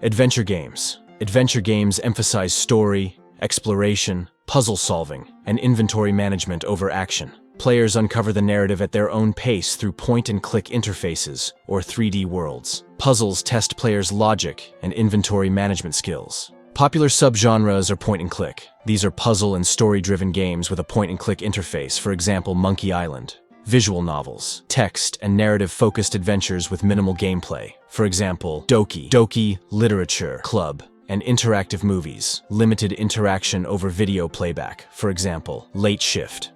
Adventure games. Adventure games emphasize story, exploration, puzzle solving, and inventory management over action. Players uncover the narrative at their own pace through point-and-click interfaces or 3D worlds. Puzzles test players' logic and inventory management skills. Popular subgenres are point-and-click. These are puzzle and story-driven games with a point-and-click interface, for example, Monkey Island. Visual novels, text and narrative-focused adventures with minimal gameplay, for example, Doki Literature Club, and interactive movies, limited interaction over video playback, for example, Late Shift.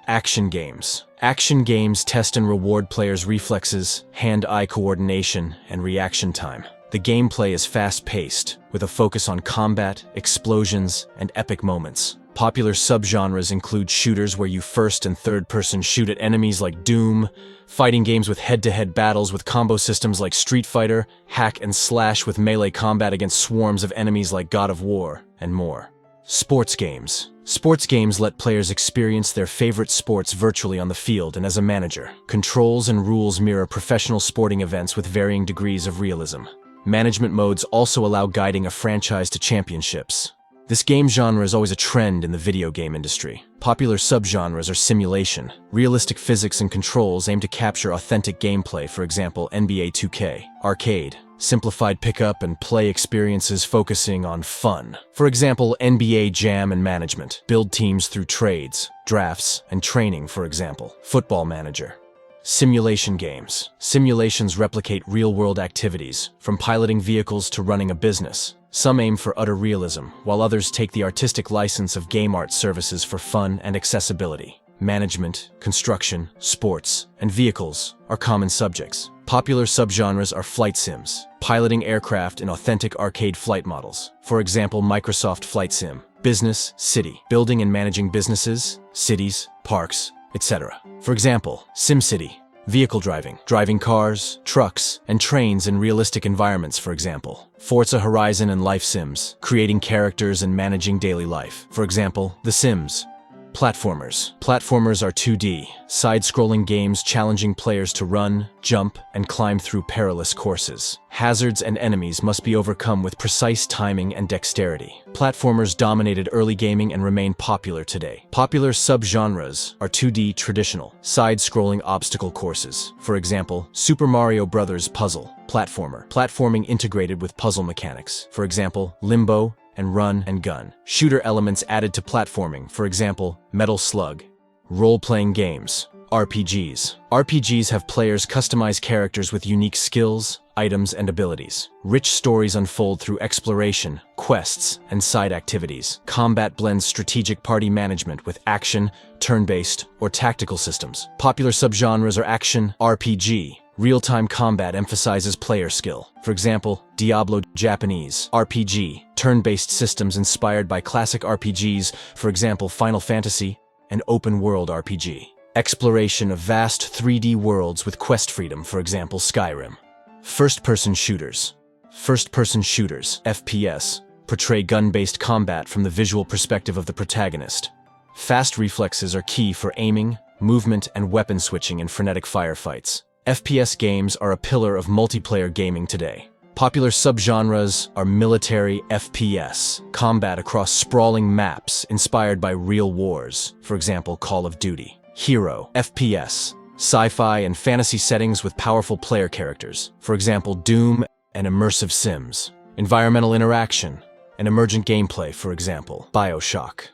Action games. Action games test and reward players' reflexes, hand-eye coordination, and reaction time. The gameplay is fast-paced, with a focus on combat, explosions, and epic moments. Popular subgenres include shooters where you first and third-person shoot at enemies like Doom, fighting games with head-to-head battles with combo systems like Street Fighter, hack and slash with melee combat against swarms of enemies like God of War, and more. Sports games. Sports games let players experience their favorite sports virtually on the field and as a manager. Controls and rules mirror professional sporting events with varying degrees of realism. Management modes also allow guiding a franchise to championships. This game genre is always a trend in the video game industry. Popular subgenres are simulation. Realistic physics and controls aim to capture authentic gameplay, for example, NBA 2K. Arcade. Simplified pick-up and play experiences focusing on fun. For example, NBA Jam and Management. Build teams through trades, drafts, and training, for example. Football Manager. Simulation games. Simulations replicate real-world activities, from piloting vehicles to running a business. Some aim for utter realism, while others take the artistic license of game art services for fun and accessibility. Management, construction, sports, and vehicles are common subjects. Popular subgenres are flight sims, piloting aircraft in authentic arcade flight models. For example, Microsoft Flight Sim. Business, city, building and managing businesses, cities, parks, etc. For example, SimCity. Vehicle driving, driving cars, trucks, and trains in realistic environments, for example. Forza Horizon and Life Sims, creating characters and managing daily life. For example, The Sims. Platformers. Platformers are 2D, side-scrolling games challenging players to run, jump, and climb through perilous courses. Hazards and enemies must be overcome with precise timing and dexterity. Platformers dominated early gaming and remain popular today. Popular subgenres are 2D traditional, side-scrolling obstacle courses. For example, Super Mario Bros. Puzzle. Platformer. Platforming integrated with puzzle mechanics. For example, Limbo, and Run and Gun. Shooter elements added to platforming, for example, Metal Slug. Role-playing games. RPGs. RPGs have players customize characters with unique skills, items, and abilities. Rich stories unfold through exploration, quests, and side activities. Combat blends strategic party management with action, turn-based, or tactical systems. Popular subgenres are action, RPG. Real-time combat emphasizes player skill. For example, Diablo Japanese, RPG, turn-based systems inspired by classic RPGs, for example, Final Fantasy, and open-world RPG. Exploration of vast 3D worlds with quest freedom, for example, Skyrim. First-person shooters. First-person shooters, FPS, portray gun-based combat from the visual perspective of the protagonist. Fast reflexes are key for aiming, movement, and weapon switching in frenetic firefights. FPS games are a pillar of multiplayer gaming today. Popular subgenres are military FPS, combat across sprawling maps inspired by real wars, for example, Call of Duty. Hero FPS, sci-fi and fantasy settings with powerful player characters, for example, Doom and immersive sims. Environmental interaction and emergent gameplay, for example, BioShock.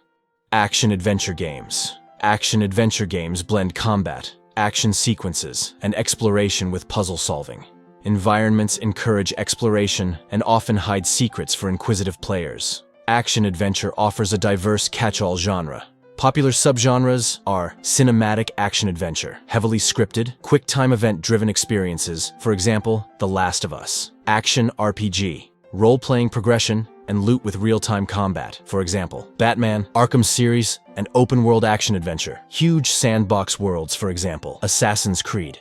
Action-adventure games. Action-adventure games blend combat, action sequences, and exploration with puzzle solving. Environments encourage exploration and often hide secrets for inquisitive players. Action-adventure offers a diverse catch-all genre. Popular subgenres are cinematic action-adventure, heavily scripted, quick-time event-driven experiences, for example, The Last of Us. Action RPG, role-playing progression, and loot with real-time combat, for example, Batman, Arkham series, and open-world action-adventure. Huge sandbox worlds, for example, Assassin's Creed.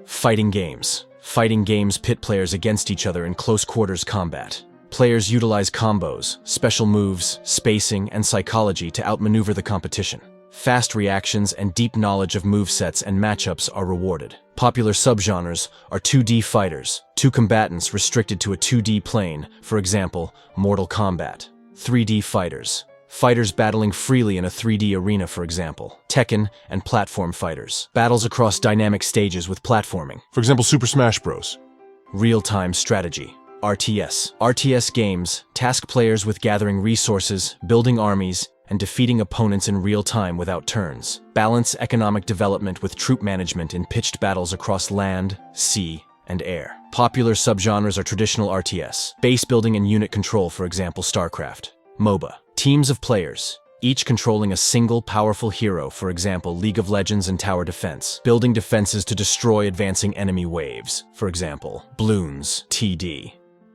Fighting games. Fighting games pit players against each other in close-quarters combat. Players utilize combos, special moves, spacing, and psychology to outmaneuver the competition. Fast reactions and deep knowledge of movesets and matchups are rewarded. Popular subgenres are 2D fighters, two combatants restricted to a 2D plane, for example, Mortal Kombat. 3D fighters, fighters battling freely in a 3D arena, for example, Tekken, and platform fighters, battles across dynamic stages with platforming, for example, Super Smash Bros. Real-time strategy, RTS. RTS games task players with gathering resources, building armies, and defeating opponents in real time without turns. Balance economic development with troop management in pitched battles across land, sea, and air. Popular subgenres are traditional RTS, base building and unit control, for example, StarCraft. MOBA. Teams of players, each controlling a single powerful hero, for example, League of Legends and tower defense, building defenses to destroy advancing enemy waves, for example, Bloons, TD.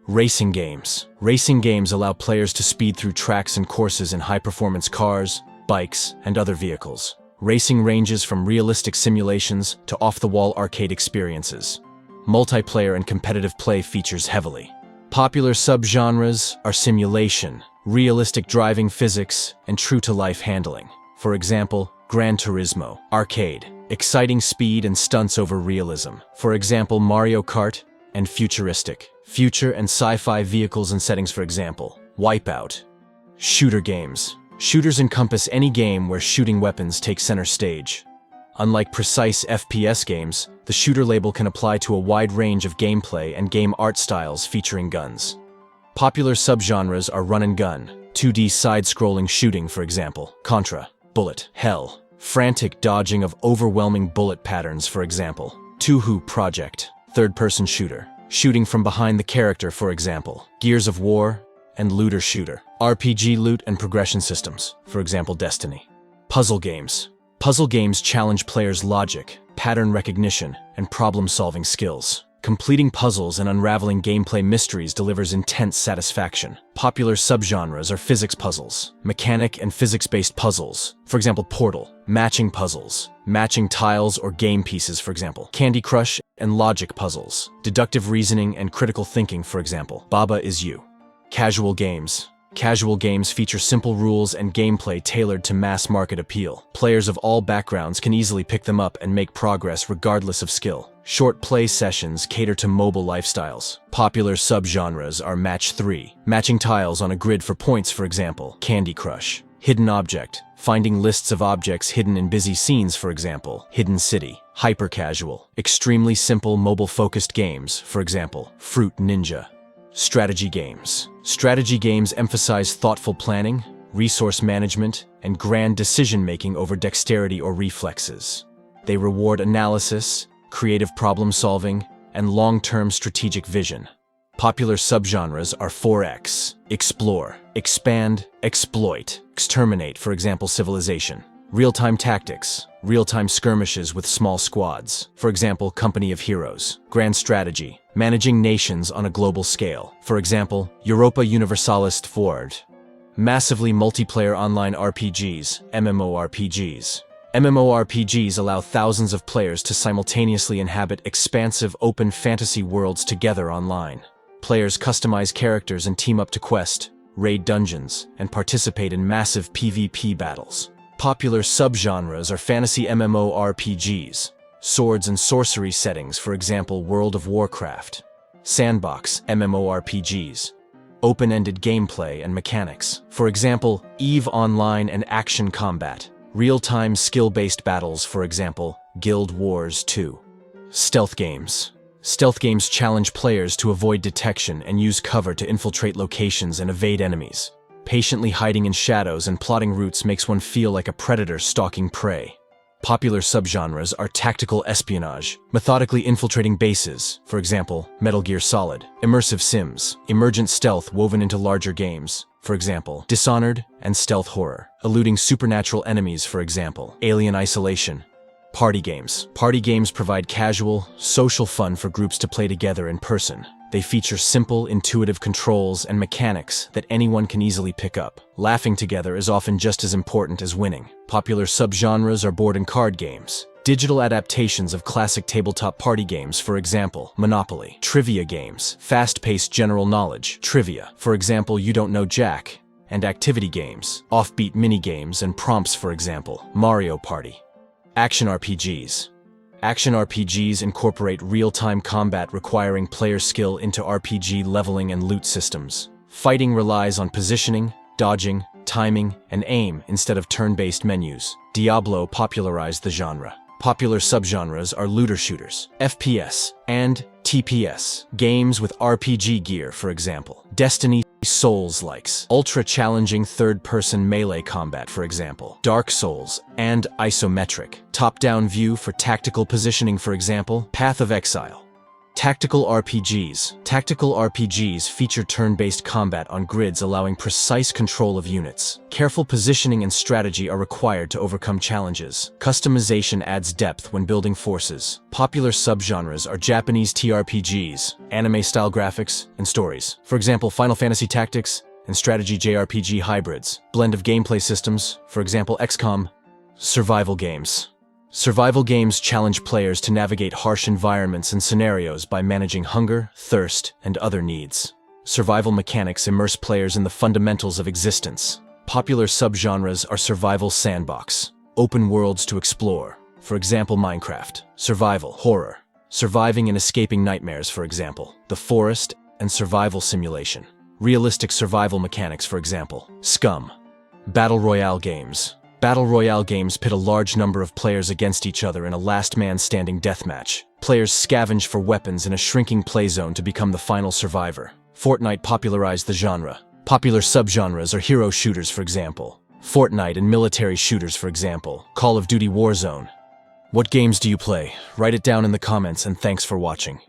Racing games. Racing games allow players to speed through tracks and courses in high-performance cars, bikes, and other vehicles. Racing ranges from realistic simulations to off-the-wall arcade experiences. Multiplayer and competitive play features heavily. Popular subgenres are simulation, realistic driving physics, and true-to-life handling. For example, Gran Turismo, arcade, exciting speed and stunts over realism. For example, Mario Kart, and futuristic, future and sci-fi vehicles and settings, for example, Wipeout. Shooter games. Shooters encompass any game where shooting weapons take center stage. Unlike precise FPS games, the shooter label can apply to a wide range of gameplay and game art styles featuring guns. Popular subgenres are run and gun, 2D side-scrolling shooting, for example, Contra, bullet, hell, frantic dodging of overwhelming bullet patterns, for example, Touhou Project, third-person shooter, shooting from behind the character, for example, Gears of War, and looter shooter, RPG loot and progression systems, for example, Destiny. Puzzle games. Puzzle games challenge players' logic, pattern recognition, and problem-solving skills. Completing puzzles and unraveling gameplay mysteries delivers intense satisfaction. Popular subgenres are physics puzzles, mechanic and physics-based puzzles, for example, Portal, matching puzzles, matching tiles or game pieces, for example, Candy Crush, and logic puzzles, deductive reasoning and critical thinking, for example, Baba Is You. Casual games. Casual games feature simple rules and gameplay tailored to mass market appeal. Players of all backgrounds can easily pick them up and make progress regardless of skill. Short play sessions cater to mobile lifestyles. Popular subgenres are Match 3, matching tiles on a grid for points, for example, Candy Crush. Hidden object, finding lists of objects hidden in busy scenes, for example, Hidden City. Hyper-casual, extremely simple mobile-focused games, for example, Fruit Ninja. Strategy games. Strategy games emphasize thoughtful planning, resource management, and grand decision-making over dexterity or reflexes. They reward analysis, creative problem-solving, and long-term strategic vision. Popular subgenres are 4X, explore, expand, exploit, exterminate, for example, Civilization. Real-time tactics, real-time skirmishes with small squads, for example, Company of Heroes. Grand strategy, managing nations on a global scale, for example, Europa Universalis Ford. Massively multiplayer online RPGs, MMORPGs. MMORPGs allow thousands of players to simultaneously inhabit expansive open fantasy worlds together online. Players customize characters and team up to quest, raid dungeons, and participate in massive PvP battles. Popular subgenres are fantasy MMORPGs, swords and sorcery settings, for example, World of Warcraft. Sandbox MMORPGs, open-ended gameplay and mechanics, for example, EVE Online and Action Combat. Real-time skill-based battles, for example, Guild Wars 2. Stealth games. Stealth games challenge players to avoid detection and use cover to infiltrate locations and evade enemies. Patiently hiding in shadows and plotting routes makes one feel like a predator stalking prey. Popular subgenres are tactical espionage, methodically infiltrating bases, for example, Metal Gear Solid. Immersive sims, emergent stealth woven into larger games, for example, Dishonored, and stealth horror. Eluding supernatural enemies, for example, Alien Isolation. Party games. Party games provide casual, social fun for groups to play together in person. They feature simple, intuitive controls and mechanics that anyone can easily pick up. Laughing together is often just as important as winning. Popular subgenres are board and card games. Digital adaptations of classic tabletop party games, for example, Monopoly. Trivia games. Fast-paced general knowledge. Trivia. For example, You Don't Know Jack. and activity games, offbeat mini-games and prompts, for example, Mario Party. Action RPGs. Action RPGs incorporate real-time combat requiring player skill into RPG leveling and loot systems. Fighting relies on positioning, dodging, timing, and aim instead of turn-based menus. Diablo popularized the genre. Popular subgenres are looter shooters, FPS, and TPS. Games with RPG gear, for example. Destiny, Souls-likes. Ultra-challenging third-person melee combat, for example. Dark Souls, and isometric. Top-down view for tactical positioning, for example. Path of Exile. Tactical RPGs. Tactical RPGs feature turn-based combat on grids allowing precise control of units. Careful positioning and strategy are required to overcome challenges. Customization adds depth when building forces. Popular subgenres are Japanese TRPGs, anime-style graphics, and stories. For example, Final Fantasy Tactics and strategy JRPG hybrids. Blend of gameplay systems, for example, XCOM. Survival games. Survival games challenge players to navigate harsh environments and scenarios by managing hunger, thirst, and other needs. Survival mechanics immerse players in the fundamentals of existence. Popular subgenres are survival sandbox, open worlds to explore, for example Minecraft. Survival, horror, surviving and escaping nightmares, for example, The Forest, and survival simulation. Realistic survival mechanics, for example, Scum. Battle Royale games. Battle Royale games pit a large number of players against each other in a last-man-standing deathmatch. Players scavenge for weapons in a shrinking play zone to become the final survivor. Fortnite popularized the genre. Popular subgenres are hero shooters, for example. Fortnite and military shooters, for example. Call of Duty Warzone. What games do you play? Write it down in the comments, and thanks for watching.